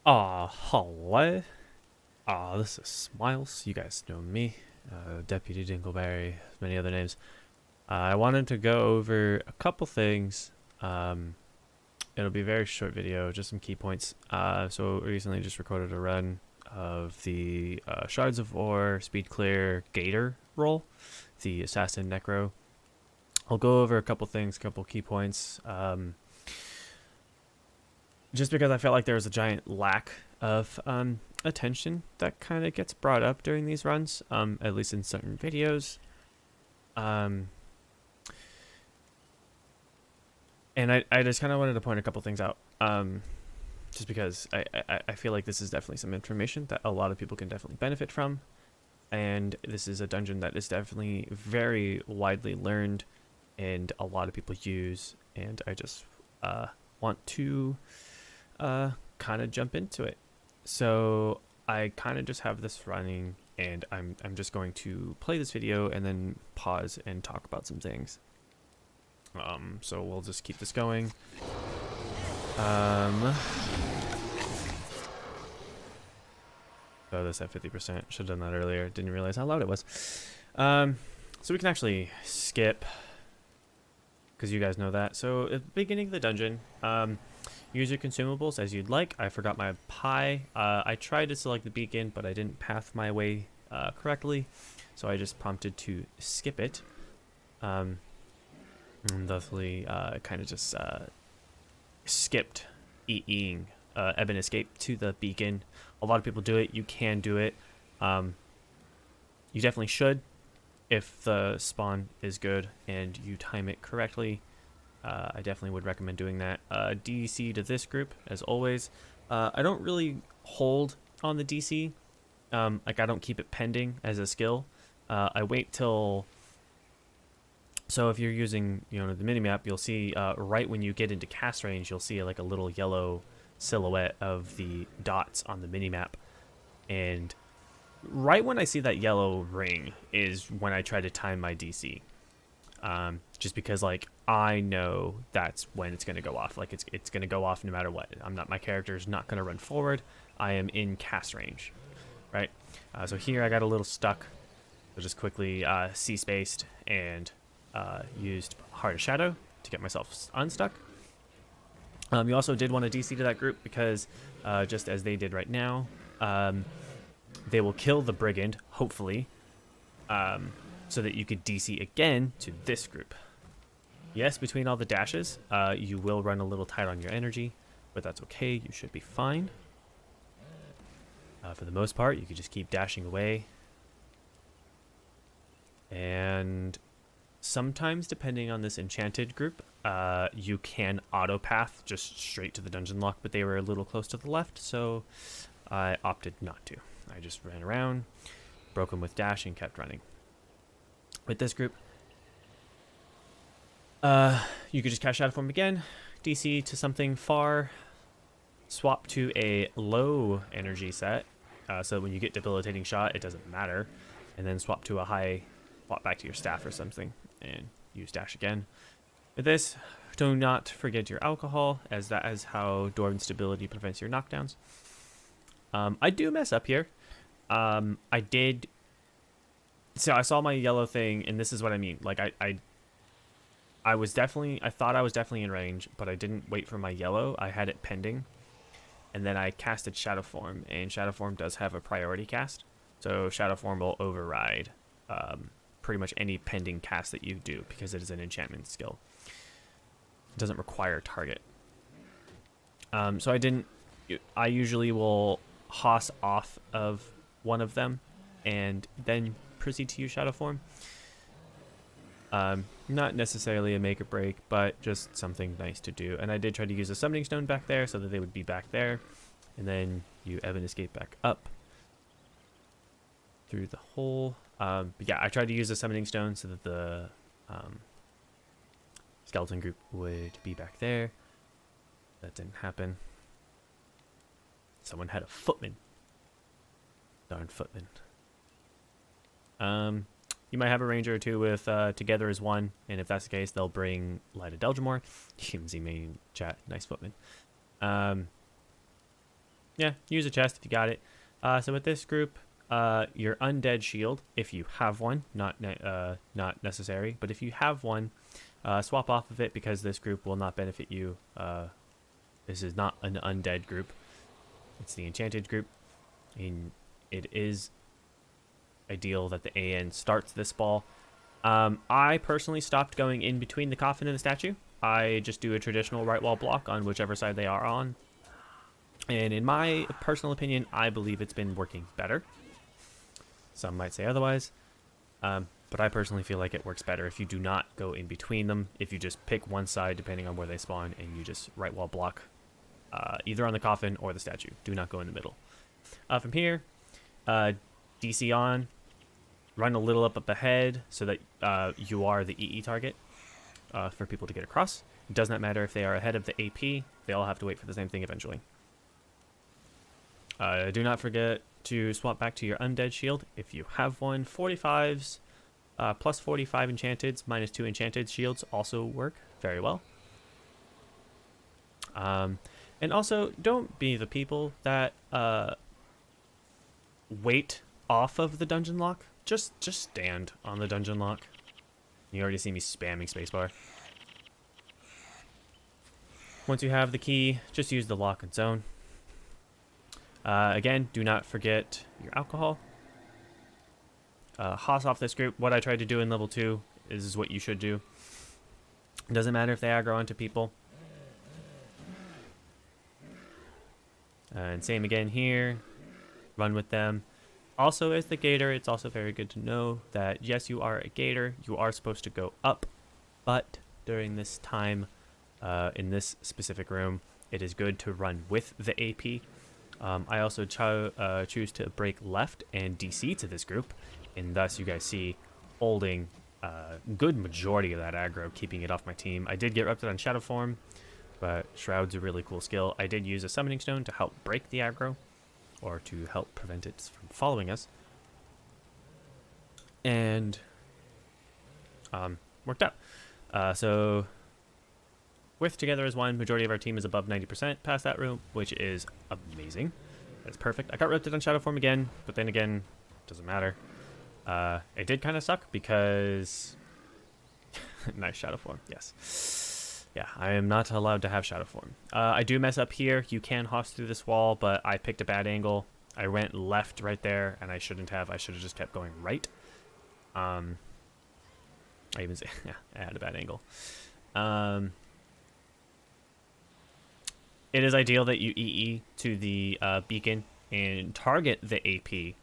Hello. This is Smiles. You guys know me, Deputy Dingleberry, many other names. I wanted to go over a couple things. It'll be a very short video, just some key points. So recently just recorded a run of the Shards of Ore Speed Clear Gator role, the Assassin Necro. I'll go over a couple things, a couple key points. Just because I felt like there was a giant lack of attention that kind of gets brought up during these runs, at least in certain videos. And I just kind of wanted to point a couple things out, just because I feel like this is definitely some information that a lot of people can definitely benefit from. And this is a dungeon that is definitely very widely learned and a lot of people use. And I just want to kind of jump into it. So I kind of just have this running, and I'm just going to play this video and then pause and talk about some things. So we'll just keep this going. Oh, this at 50%. Should have done that earlier. Didn't realize how loud it was. So we can actually skip, because you guys know that. So at the beginning of the dungeon, use your consumables as you'd like. I forgot my pie. I tried to select the beacon, but I didn't path my way correctly, so I just prompted to skip it. And thusly, kind of just skipped eating Ebon Escape to the beacon. A lot of people do it. You can do it. You definitely should if the spawn is good and you time it correctly. I definitely would recommend doing that. DC to this group, as always. I don't really hold on the DC. Like, I don't keep it pending as a skill. I wait till... So if you're using, the minimap, you'll see right when you get into cast range, you'll see like a little yellow silhouette of the dots on the minimap. And right when I see that yellow ring is when I try to time my DC. Just because, like, I know that's when it's going to go off. Like, it's going to go off no matter what. My character's not going to run forward. I am in cast range, right? So here I got a little stuck. So just quickly C-spaced and used Heart of Shadow to get myself unstuck. You also did want to DC to that group because, just as they did right now, they will kill the Brigand, hopefully, so that you could DC again to this group. Yes, between all the dashes, you will run a little tight on your energy, but that's okay. You should be fine. For the most part, you could just keep dashing away. And sometimes, depending on this enchanted group, you can auto path just straight to the dungeon lock, but they were a little close to the left, so I opted not to. I just ran around, broke them with dash, and kept running. With this group, you could just cast Shadow Form again, DC to something far, swap to a low energy set, so when you get debilitating shot, it doesn't matter, and then swap to a high, swap back to your staff or something, and use dash again. With this, do not forget your alcohol, as that is how Dwarven Stability prevents your knockdowns. I do mess up here. I did... So I saw my yellow thing, and this is what I mean. Like, I was definitely... I thought I was definitely in range, but I didn't wait for my yellow. I had it pending. And then I casted Shadow Form, and Shadow Form does have a priority cast. So Shadow Form will override pretty much any pending cast that you do, because it is an enchantment skill. It doesn't require a target. So I didn't... I usually will hoss off of one of them, and then proceed to use Shadow Form. Not necessarily a make or break, but just something nice to do. And I did try to use a summoning stone back there so that they would be back there, and then you Ebon Escape back up through the hole. But yeah, I tried to use a summoning stone so that the skeleton group would be back there. That didn't happen. Someone had a footman. Darn footman. You might have a ranger or two with together as one, and if that's the case, they'll bring Light of Deldrimor. You can see me in chat. Nice footman. Yeah, use a chest if you got it. So with this group, your undead shield, if you have one, not necessary, but if you have one, swap off of it because this group will not benefit you. This is not an undead group. It's the enchanted group. And it is ideal that the AN starts this ball. I personally stopped going in between the coffin and the statue. I just do a traditional right wall block on whichever side they are on. And in my personal opinion, I believe it's been working better. Some might say otherwise. But I personally feel like it works better if you do not go in between them. If you just pick one side depending on where they spawn and you just right wall block either on the coffin or the statue. Do not go in the middle. From here, DC on. Run a little up ahead so that you are the EE target for people to get across. It does not matter if they are ahead of the AP. They all have to wait for the same thing eventually. Do not forget to swap back to your undead shield if you have one. 45s plus 45 enchanteds minus 2 enchanted shields also work very well. And also, don't be the people that wait off of the dungeon lock. Just stand on the dungeon lock. You already see me spamming spacebar. Once you have the key, just use the lock and zone. Again, do not forget your alcohol. Hoss off this group. What I tried to do in level 2 is what you should do. It doesn't matter if they aggro onto people. And same again here. Run with them. Also, as the gator, it's also very good to know that, yes, you are a gator. You are supposed to go up. But during this time, in this specific room, it is good to run with the AP. I also choose to break left and DC to this group. And thus, you guys see holding a good majority of that aggro, keeping it off my team. I did get erupted on Shadow Form, but Shroud's a really cool skill. I did use a Summoning Stone to help break the aggro, or to help prevent it from following us. And worked out. So with together as one, majority of our team is above 90% past that room, which is amazing. That's perfect. I got ripped on Shadow Form again, but then again, doesn't matter. It did kind of suck because nice Shadow Form, yes. Yeah, I am not allowed to have Shadow Form. I do mess up here. You can hoss through this wall, but I picked a bad angle. I went left right there, and I shouldn't have. I should have just kept going right. I even say, yeah, I had a bad angle. It is ideal that you EE to the beacon and target the AP,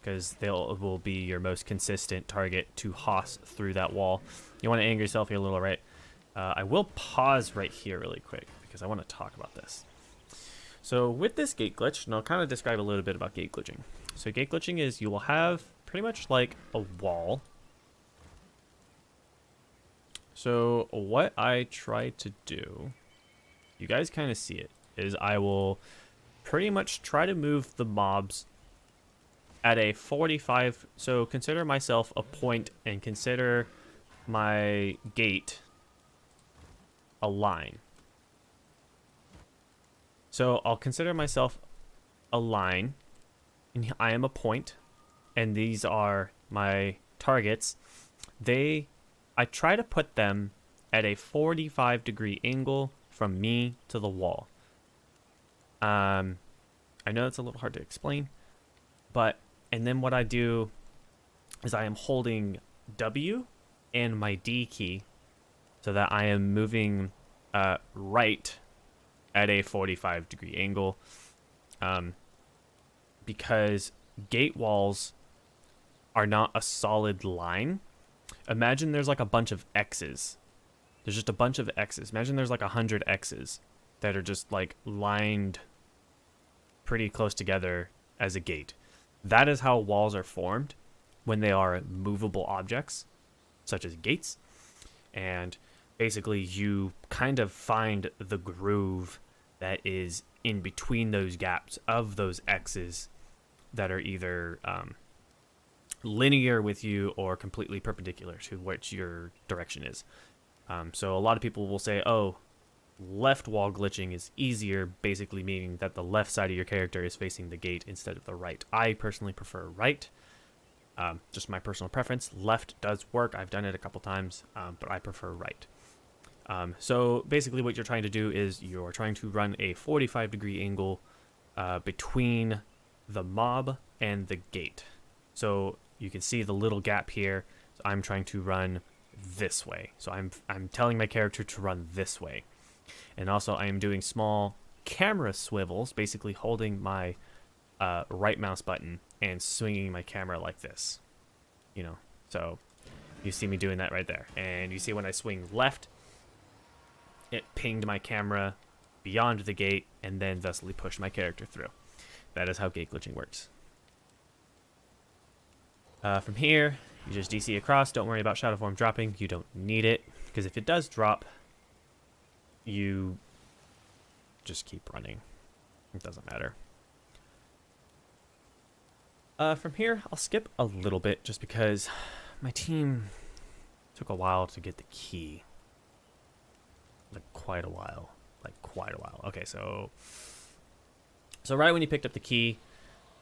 because will be your most consistent target to hoss through that wall. You want to anger yourself here a little, right? I will pause right here really quick because I want to talk about this. So with this gate glitch, and I'll kind of describe a little bit about gate glitching. So gate glitching is you will have pretty much like a wall. So what I try to do, you guys kind of see it, is I will pretty much try to move the mobs at a 45. So consider myself a point and consider my gate a line. So I'll consider myself a line, and I am a point, and these are my targets. I try to put them at a 45-degree angle from me to the wall. I know it's a little hard to explain, and then what I do is I am holding W and my D key so that I am moving right at a 45-degree angle, because gate walls are not a solid line. Imagine there's like a bunch of X's. There's just a bunch of X's. Imagine there's like 100 X's that are just like lined pretty close together as a gate. That is how walls are formed when they are movable objects, such as gates. And basically you kind of find the groove that is in between those gaps of those X's that are either linear with you or completely perpendicular to which your direction is. So a lot of people will say, oh, left wall glitching is easier, basically meaning that the left side of your character is facing the gate instead of the right. I personally prefer right. Just my personal preference. Left does work. I've done it a couple times, but I prefer right. So basically what you're trying to do is you're trying to run a 45-degree angle between the mob and the gate. So you can see the little gap here. So I'm trying to run this way. So I'm telling my character to run this way. And also I am doing small camera swivels, basically holding my right mouse button and swinging my camera like this. You know, so you see me doing that right there. And you see when I swing left, it pinged my camera beyond the gate and then thusly pushed my character through. That is how gate glitching works. From here, you just DC across. Don't worry about shadow form dropping. You don't need it, because if it does drop, you just keep running. It doesn't matter. From here, I'll skip a little bit just because my team took a while to get the key. Like quite a while. Okay, so right when you picked up the key,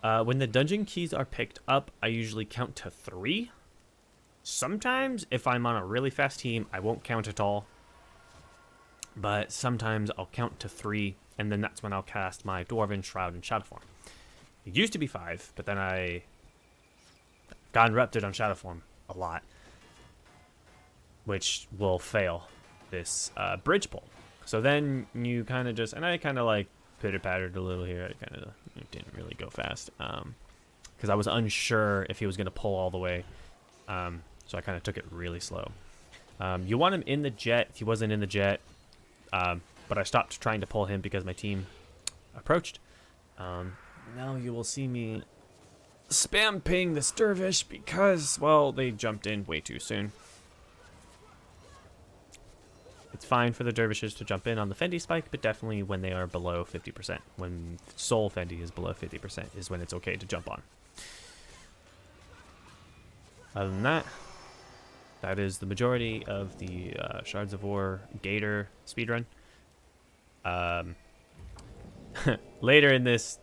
when the dungeon keys are picked up, I usually count to 3. Sometimes, if I'm on a really fast team, I won't count at all. But sometimes I'll count to 3, and then that's when I'll cast my Dwarven Shroud and Shadow Form. It used to be 5, but then I got interrupted on Shadow Form a lot, which will fail this bridge pull. So then you kind of just, and I kind of like pitter-pattered a little here. I kind of didn't really go fast because I was unsure if he was going to pull all the way. So I kind of took it really slow. You want him in the jet. He wasn't in the jet, but I stopped trying to pull him because my team approached. Now you will see me spam ping the Dervish because, well, they jumped in way too soon. It's fine for the dervishes to jump in on the Fendi spike, but definitely when they are below 50%. When Soul Fendi is below 50% is when it's okay to jump on. Other than that, that is the majority of the Shards of War Gator speedrun. Later in this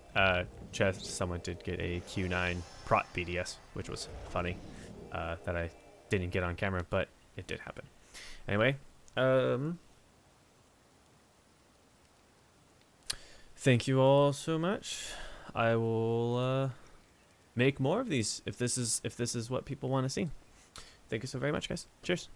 chest, someone did get a Q9 Prot BDS, which was funny that I didn't get on camera, but it did happen. Anyway, thank you all so much. I will make more of these if this is what people want to see. Thank you so very much, guys. Cheers.